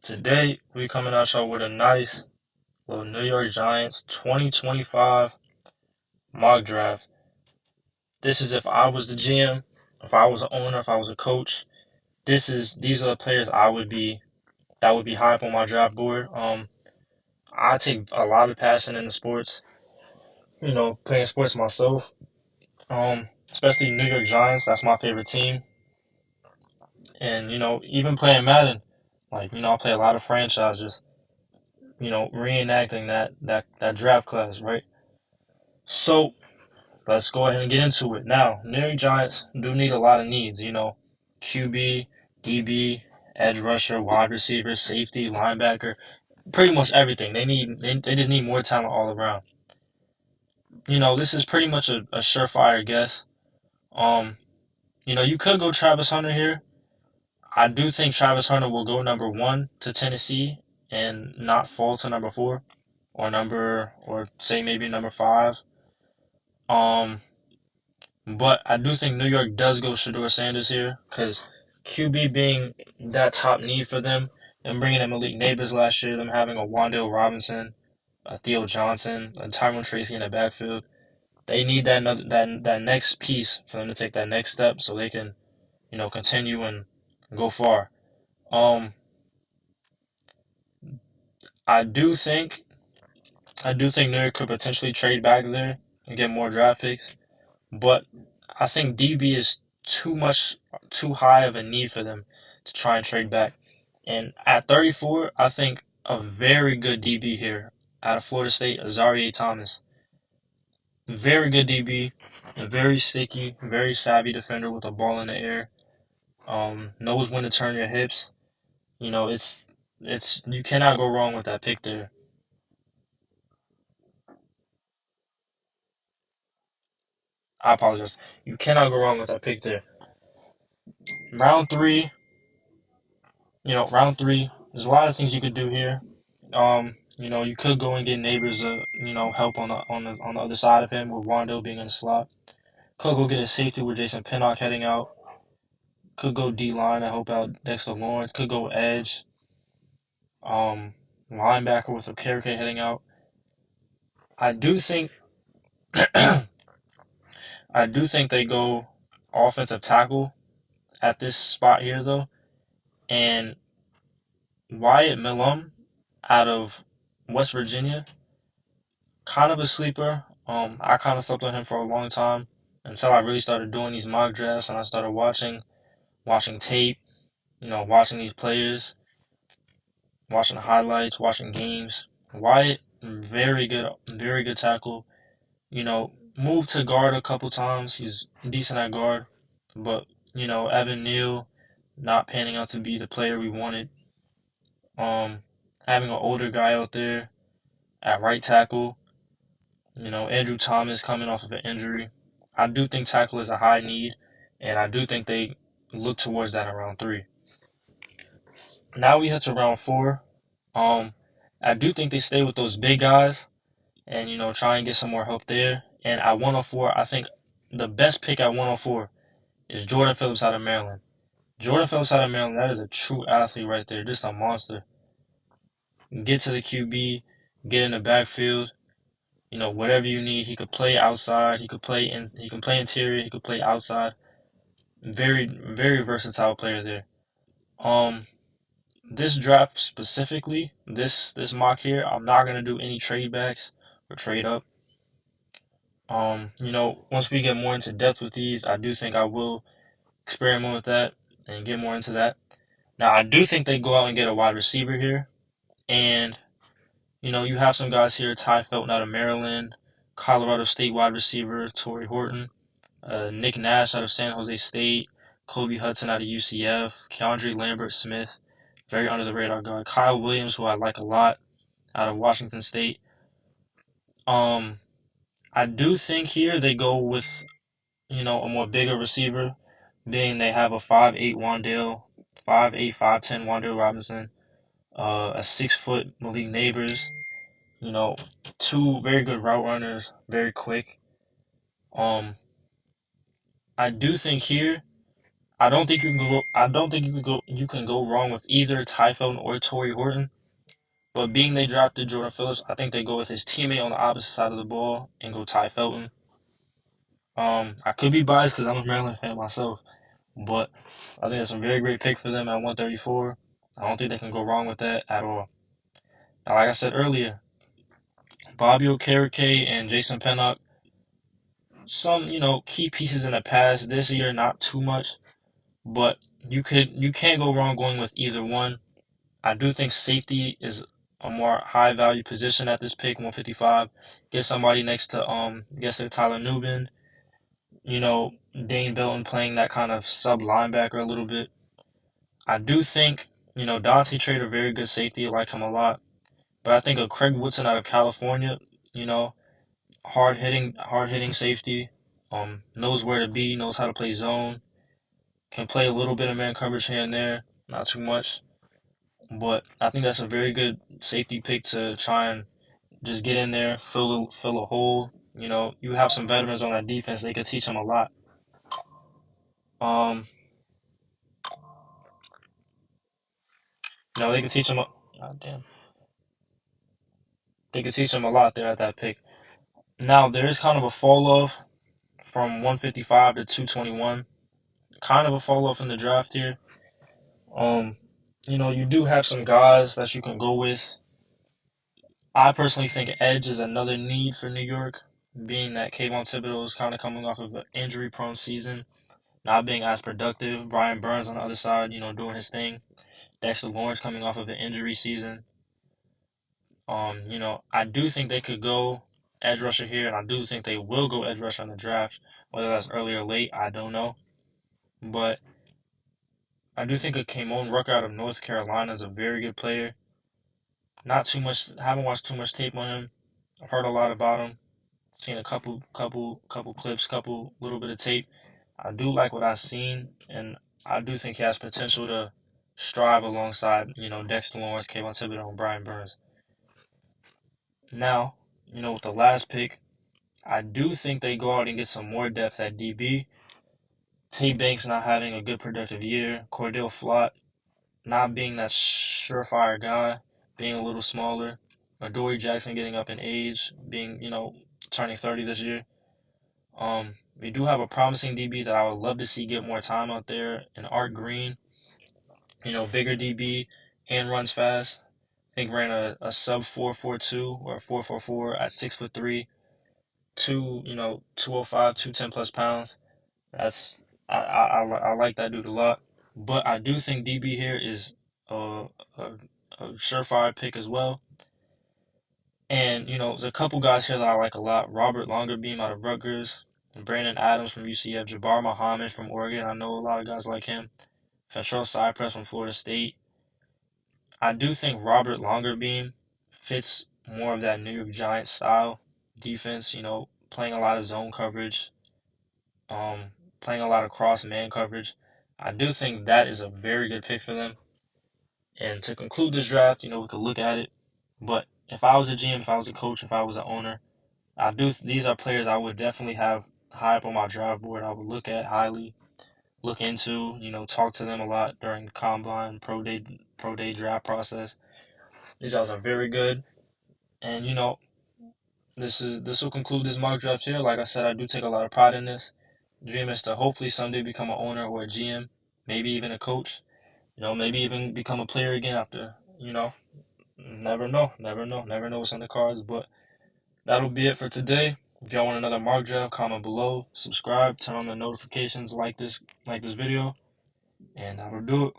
Today, we coming at y'all with a nice little New York Giants 2025 mock draft. This is if I was the GM, if I was an owner, if I was a coach. These are the players that would be high up on my draft board. I take a lot of passion in the sports. Playing sports myself. Especially New York Giants. That's my favorite team. And even playing Madden, I play a lot of franchises. Reenacting that draft class, right? So let's go ahead and get into it. Now, New York Giants do need a lot of needs, QB, DB, edge rusher, wide receiver, safety, linebacker, pretty much everything. They just need more talent all around. This is pretty much a surefire guess. Um, you could go Travis Hunter here. I do think Travis Hunter will go number 1 to Tennessee and not fall to number 4 or say maybe number 5. Um, But I do think New York does go Shador Sanders here because QB being that top need for them and bringing in Malik Neighbors last year, them having a Wan'Dale Robinson, a Theo Johnson, a Tyrone Tracy in the backfield. They need that next piece for them to take that next step so they can continue and go far. Um, I do think New York could potentially trade back there and get more draft picks. But I think DB is too high of a need for them to try and trade back. And at 34, I think a very good DB here out of Florida State, Azareye'h Thomas. Very good DB, a very sticky, very savvy defender with a ball in the air. Knows when to turn your hips. It's you cannot go wrong with that pick there. I apologize. You cannot go wrong with that pick there. Round three, round three. There's a lot of things you could do here. You could go and get Neighbors, help on the other side of him with Rondo being in the slot. Could go get a safety with Jason Pinnock heading out. Could go D line and help out Dexter Lawrence. Could go edge. Um, Linebacker with Okereke heading out. I do think I do think they go offensive tackle at this spot here though, and Wyatt Millum out of West Virginia, kind of a sleeper. I kind of slept on him for a long time until I really started doing these mock drafts and I started watching tape, watching these players, watching highlights, watching games. Wyatt, very good tackle. Moved to guard a couple times. He's decent at guard, but Evan Neal not panning out to be the player we wanted. Having an older guy out there at right tackle. Andrew Thomas coming off of an injury. I do think tackle is a high need, and I do think they look towards that in round 3. Now we head to round 4. Um, I do think they stay with those big guys and, try and get some more help there. And at 104, I think the best pick at 104 is Jordan Phillips out of Maryland. Jordan Phillips out of Maryland, that is a true athlete right there, just a monster. Get to the QB, get in the backfield, whatever you need. He could play outside. He can play interior. He could play outside. Very, very versatile player there. Um, this draft specifically, this mock here, I'm not gonna do any trade backs or trade up. Once we get more into depth with these, I do think I will experiment with that and get more into that. Now, I do think they go out and get a wide receiver here, and you have some guys here: Ty Felton out of Maryland, Colorado State wide receiver Torrey Horton. Nick Nash out of San Jose State, Kobe Hudson out of UCF, Keandre Lambert Smith, very under the radar guy, Kyle Williams, who I like a lot, out of Washington State. Um, I do think here they go with a more bigger receiver, being they have a 5'8" Wandale, 5'8", 5'10" Wandale Robinson, a 6 foot Malik Neighbors. You know, two very good route runners, very quick. Um, I do think here I don't think you can go. I don't think you can go. You can go wrong with either Ty Felton or Torrey Horton. But being they drafted Jordan Phillips, I think they go with his teammate on the opposite side of the ball and go Ty Felton. I could be biased because I'm a Maryland fan myself, but I think it's a very great pick for them at 134. I don't think they can go wrong with that at all. Now, like I said earlier, Bobby Okereke and Jason Pennock, some key pieces in the past. This year, not too much, but you can't go wrong going with either one. I do think safety is a more high value position at this pick, 155. Get somebody next to Tyler Nubin, Dane Belton playing that kind of sub linebacker a little bit. I do think, Dante Trader, very good safety, I like him a lot. But I think a Craig Woodson out of California, you know, hard hitting safety, knows where to be, knows how to play zone, can play a little bit of man coverage here and there, not too much. But I think that's a very good safety pick to try and just get in there, fill a hole. You have some veterans on that defense; they could teach them a lot. Um, they could teach them. God damn, they could teach them a lot there at that pick. Now there is kind of a fall off from 155 to 221. Kind of a fall off in the draft here. Um, you do have some guys that you can go with. I personally think edge is another need for New York, being that Kayvon Thibodeau is kind of coming off of an injury-prone season, not being as productive. Brian Burns on the other side, doing his thing. Dexter Lawrence coming off of an injury season. I do think they could go edge rusher here, and I do think they will go edge rusher in the draft. Whether that's early or late, I don't know. But I do think a Kamon Rucker out of North Carolina is a very good player. Not too much. Haven't watched too much tape on him. I've heard a lot about him. Seen a couple clips, couple little bit of tape. I do like what I've seen, and I do think he has potential to strive alongside, Dexter Lawrence, Kayvon Thibodeau, and Brian Burns. Now, with the last pick, I do think they go out and get some more depth at DB. Tay Banks not having a good productive year. Cordell Flott not being that surefire guy, being a little smaller. Adoree Jackson getting up in age, being, turning 30 this year. We do have a promising DB that I would love to see get more time out there. And Art Green, bigger DB and runs fast. I think ran a sub 4.42 or 4.44 at 6'3", 205, 210 plus pounds. That's I like that dude a lot. But I do think DB here is a, a surefire pick as well. And, there's a couple guys here that I like a lot. Robert Longerbeam out of Rutgers, Brandon Adams from UCF, Jabbar Muhammad from Oregon. I know a lot of guys like him. Fentrell Cypress from Florida State. I do think Robert Longerbeam fits more of that New York Giants style defense, playing a lot of zone coverage, playing a lot of cross man coverage. I do think that is a very good pick for them. And to conclude this draft, we could look at it. But if I was a GM, if I was a coach, if I was an owner, these are players I would definitely have high up on my draft board. I would look at highly, look into, talk to them a lot during the combine, pro day draft process. These guys are very good. And this will conclude this mock draft here. Like I said, I do take a lot of pride in this. Dream is to hopefully someday become an owner or a GM, maybe even a coach. Maybe even become a player again after, never know, never know what's on the cards. But that'll be it for today. If y'all want another mock draft, comment below, subscribe, turn on the notifications, like this video, and that'll do it.